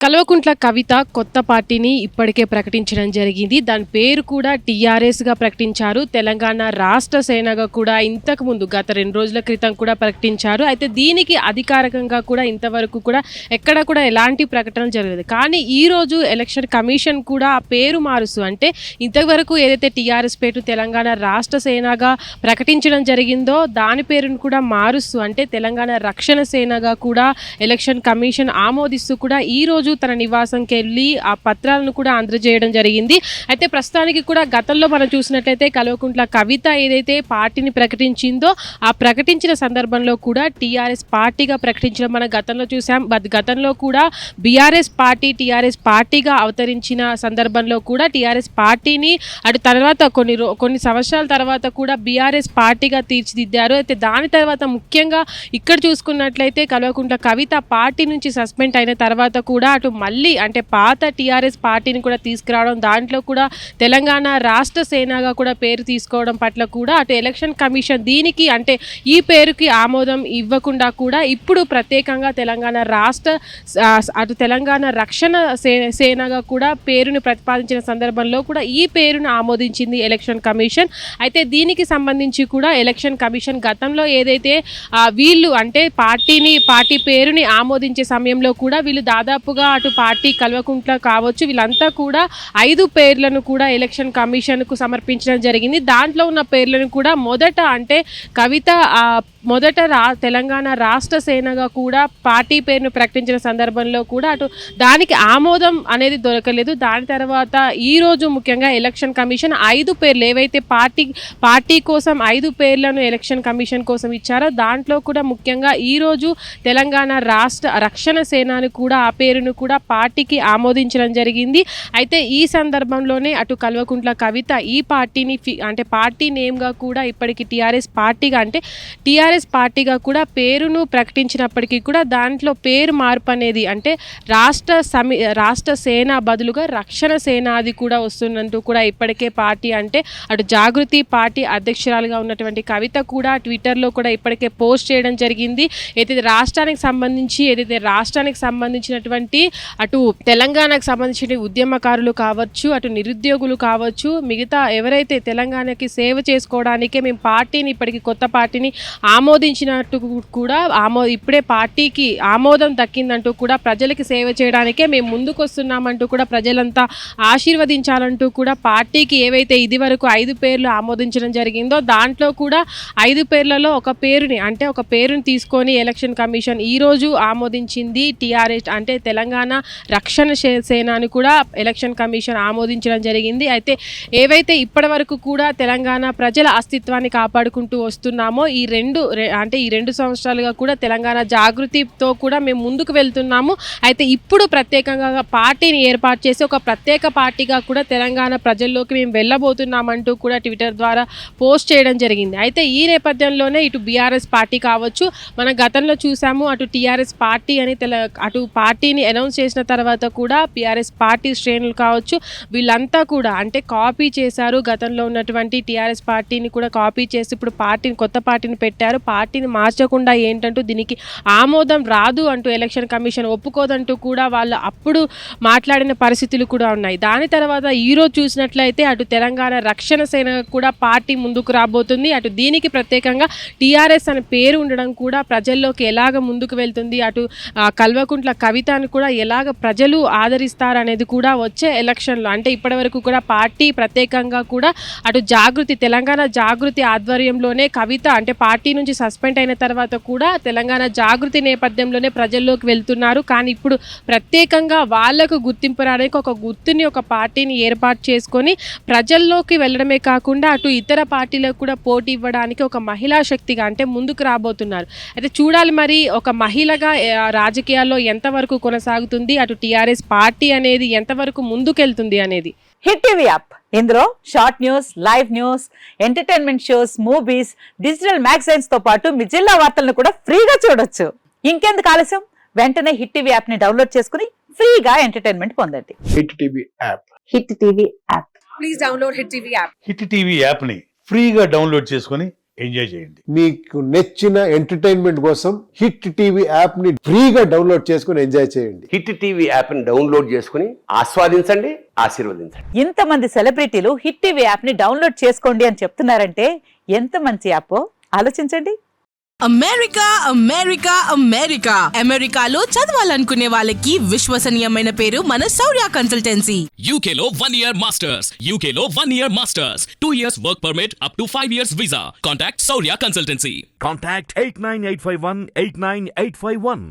కల్వకుంట్ల కవిత కొత్త పార్టీని ఇప్పటికే ప్రకటించడం జరిగింది. దాని పేరు కూడా టీఆర్ఎస్గా ప్రకటించారు. తెలంగాణ రాష్ట్ర సేనగా కూడా ఇంతకు ముందు గత 2 రోజుల క్రితం కూడా ప్రకటించారు. అయితే దీనికి అధికారికంగా కూడా ఇంతవరకు కూడా ఎక్కడ కూడా ఎలాంటి ప్రకటన జరగలేదు. కానీ ఈరోజు ఎలక్షన్ కమిషన్ కూడా ఆ పేరు మారుస్తూ అంటే ఇంతవరకు ఏదైతే టీఆర్ఎస్ పేరు తెలంగాణ రాష్ట్ర సేనగా ప్రకటించడం జరిగిందో దాని పేరును కూడా మారుస్తూ అంటే తెలంగాణ రక్షణ సేనగా కూడా ఎలక్షన్ కమిషన్ ఆమోదిస్తూ కూడా ఈరోజు తన నివాసంకి వెళ్ళి ఆ పత్రాలను కూడా అందజేయడం జరిగింది. అయితే ప్రస్తుతానికి కూడా గతంలో మనం చూసినట్లయితే కల్వకుంట్ల కవిత ఏదైతే పార్టీని ప్రకటించిందో ఆ ప్రకటించిన సందర్భంలో కూడా టీఆర్ఎస్ పార్టీగా ప్రకటించడం మనం గతంలో చూసాం. గతంలో కూడా బీఆర్ఎస్ పార్టీ టీఆర్ఎస్ పార్టీగా అవతరించిన సందర్భంలో కూడా టీఆర్ఎస్ పార్టీని అటు తర్వాత కొన్ని సంవత్సరాల తర్వాత కూడా బీఆర్ఎస్ పార్టీగా తీర్చిదిద్దారు. అయితే దాని తర్వాత ముఖ్యంగా ఇక్కడ చూసుకున్నట్లయితే కల్వకుంట్ల కవిత పార్టీ నుంచి సస్పెండ్ అయిన తర్వాత కూడా అటు మళ్ళీ అంటే పాత టీఆర్ఎస్ పార్టీని కూడా తీసుకురావడం, దాంట్లో కూడా తెలంగాణ రాష్ట్ర సేనగా కూడా పేరు తీసుకోవడం పట్ల కూడా అటు ఎలక్షన్ కమిషన్ దీనికి అంటే ఈ పేరుకి ఆమోదం ఇవ్వకుండా కూడా ఇప్పుడు ప్రత్యేకంగా తెలంగాణ రాష్ట్ర అటు తెలంగాణ రక్షణ సేనగా కూడా పేరుని ప్రతిపాదించిన సందర్భంలో కూడా ఈ పేరును ఆమోదించింది ఎలక్షన్ కమిషన్. అయితే దీనికి సంబంధించి కూడా ఎలక్షన్ కమిషన్ గతంలో ఏదైతే వీళ్ళు అంటే పార్టీ పేరుని ఆమోదించే సమయంలో కూడా వీళ్ళు దాదాపుగా అటు పార్టీ కల్వకుంట్ల కావచ్చు వీళ్ళంతా కూడా 5 పేర్లను కూడా ఎలక్షన్ కమిషన్కు సమర్పించడం జరిగింది. దాంట్లో ఉన్న పేర్లను కూడా మొదట అంటే కవిత మొదట తెలంగాణ రాష్ట్ర సేనగా కూడా పార్టీ పేరును ప్రకటించిన సందర్భంలో కూడా అటు దానికి ఆమోదం అనేది దొరకలేదు. దాని తర్వాత ఈరోజు ముఖ్యంగా ఎలక్షన్ కమిషన్ 5 పేర్లు ఏవైతే పార్టీ కోసం 5 పేర్లను ఎలక్షన్ కమిషన్ కోసం ఇచ్చారో దాంట్లో కూడా ముఖ్యంగా ఈరోజు తెలంగాణ రాష్ట్ర రక్షణ సేనని కూడా ఆ పేరును కూడా పార్టీకి ఆమోదించడం జరిగింది. అయితే ఈ సందర్భంలోనే అటు కల్వకుంట్ల కవిత ఈ పార్టీని అంటే పార్టీ నేమ్గా కూడా ఇప్పటికి టీఆర్ఎస్ పార్టీగా కూడా పేరును ప్రకటించినప్పటికీ కూడా దాంట్లో పేరు మార్పు అనేది అంటే రాష్ట్ర సేన బదులుగా రక్షణ సేన అది కూడా వస్తున్నట్టు కూడా ఇప్పటికే పార్టీ అంటే అటు జాగృతి పార్టీ అధ్యక్షురాలుగా ఉన్నటువంటి కవిత కూడా ట్విట్టర్లో కూడా ఇప్పటికే పోస్ట్ చేయడం జరిగింది. ఏదైతే రాష్ట్రానికి సంబంధించినటువంటి అటు తెలంగాణకు సంబంధించిన ఉద్యమకారులు కావచ్చు అటు నిరుద్యోగులు కావచ్చు మిగతా ఎవరైతే తెలంగాణకి సేవ చేసుకోవడానికే మేము పార్టీని ఇప్పటికి కొత్త పార్టీని ఆమోదించినట్టు కూడా ఇప్పుడే పార్టీకి ఆమోదం దక్కిందంటూ కూడా ప్రజలకి సేవ చేయడానికే మేము ముందుకు వస్తున్నామంటూ కూడా ప్రజలంతా ఆశీర్వదించాలంటూ కూడా పార్టీకి ఏవైతే ఇది వరకు 5 పేర్లు ఆమోదించడం జరిగిందో దాంట్లో కూడా 5 పేర్లలో ఒక పేరుని తీసుకొని ఎలక్షన్ కమిషన్ ఈరోజు ఆమోదించింది. టీఆర్ఎస్ అంటే తెలంగాణ రక్షణ సేనని కూడా ఎలక్షన్ కమిషన్ ఆమోదించడం జరిగింది. అయితే ఏవైతే ఇప్పటి వరకు కూడా తెలంగాణ ప్రజల అస్తిత్వాన్ని కాపాడుకుంటూ వస్తున్నామో ఈ 2 సంవత్సరాలుగా కూడా తెలంగాణ జాగృతితో కూడా మేము ముందుకు వెళ్తున్నాము. అయితే ఇప్పుడు ప్రత్యేకంగా పార్టీని ఏర్పాటు చేసి ఒక ప్రత్యేక పార్టీగా కూడా తెలంగాణ ప్రజల్లోకి మేము వెళ్ళబోతున్నామంటూ కూడా ట్విట్టర్ ద్వారా పోస్ట్ చేయడం జరిగింది. అయితే ఈ నేపథ్యంలోనే ఇటు బీఆర్ఎస్ పార్టీ కావచ్చు మనం గతంలో చూసాము అటు టీఆర్ఎస్ పార్టీ అని అటు పార్టీని అనౌన్స్ చేసిన తర్వాత కూడా బీఆర్ఎస్ పార్టీ శ్రేణులు కావచ్చు వీళ్ళంతా కూడా అంటే కాపీ చేశారు. గతంలో ఉన్నటువంటి టీఆర్ఎస్ పార్టీని కూడా కాపీ చేసి ఇప్పుడు కొత్త పార్టీని పెట్టారు. పార్టీని మార్చకుండా ఏంటంటూ దీనికి ఆమోదం రాదు అంటూ ఎలక్షన్ కమిషన్ ఒప్పుకోదంటూ కూడా వాళ్ళు అప్పుడు మాట్లాడిన పరిస్థితులు కూడా ఉన్నాయి. దాని తర్వాత ఈరోజు చూసినట్లయితే అటు తెలంగాణ రక్షణ సేన కూడా పార్టీ ముందుకు రాబోతుంది. అటు దీనికి ప్రత్యేకంగా టీఆర్ఎస్ అనే పేరు ఉండడం కూడా ప్రజల్లోకి ఎలాగ ముందుకు వెళ్తుంది అటు కల్వకుంట్ల కవితను కూడా ఎలాగ ప్రజలు ఆదరిస్తారనేది కూడా వచ్చే ఎలక్షన్లో అంటే ఇప్పటివరకు కూడా పార్టీ ప్రత్యేకంగా కూడా అటు తెలంగాణ జాగృతి ఆధ్వర్యంలోనే కవిత అంటే పార్టీ నుంచి సస్పెండ్ అయిన తర్వాత కూడా తెలంగాణ జాగృతి నేపథ్యంలోనే ప్రజల్లోకి వెళ్తున్నారు. కానీ ఇప్పుడు ప్రత్యేకంగా వాళ్లకు గుర్తింపు రావడానికి ఒక గుర్తుని ఒక పార్టీని ఏర్పాటు చేసుకొని ప్రజల్లోకి వెళ్ళడమే కాకుండా అటు ఇతర పార్టీలకు కూడా పోటీ ఇవ్వడానికి ఒక మహిళా శక్తిగా అంటే ముందుకు రాబోతున్నారు. అయితే చూడాలి మరి ఒక మహిళగా రాజకీయాల్లో ఎంతవరకు కొనసాగుతుంది అటు టీఆర్ఎస్ పార్టీ అనేది ఎంతవరకు ముందుకెళ్తుంది అనేది. హిట్ టీవీ యాప్ ఇందులో short news, live news, entertainment shows, movies, digital magazines తో పాటు మీ జిల్లా వార్తలను కూడా ఫ్రీగా చూడొచ్చు. ఇంకెందుకు ఆలస్యం, వెంటనే హిట్ టీవీ యాప్ ని డౌన్లోడ్ చేసుకుని ఫ్రీగా ఎంటర్టైన్మెంట్ పొందండి. Hit TV app. Hit TV app. Please download hit TV app. Hit TV app ని ఫ్రీగా డౌన్లోడ్ చేసుకుని ఎంజాయ్ చేయండి. మీకు నచ్చిన ఎంటర్టైన్మెంట్ కోసం హిట్ టీవీ యాప్ ని ఫ్రీగా డౌన్లోడ్ చేసుకుని ఎంజాయ్ చేయండి. హిట్ టీవీ యాప్ ని డౌన్లోడ్ చేసుకుని ఆస్వాదించండి, ఆశీర్వదించండి. ఇంతమంది సెలబ్రిటీలు హిట్ టీవీ యాప్ ని డౌన్లోడ్ చేసుకోండి అని చెప్తున్నారంటే ఎంత మంచి యాప్ ఆలోచించండి. అమెరికా అమెరికా అమెరికా అమెరికాలో చదవాలనుకునే వాళ్ళకి విశ్వసనీయమైన పేరు మన శౌర్య కన్సల్టెన్సీ. UK లో 1 year masters. UK లో 1 year masters. 2 years work permit up to 5 years visa. Contact Saurya Consultancy. Contact 89851 89851.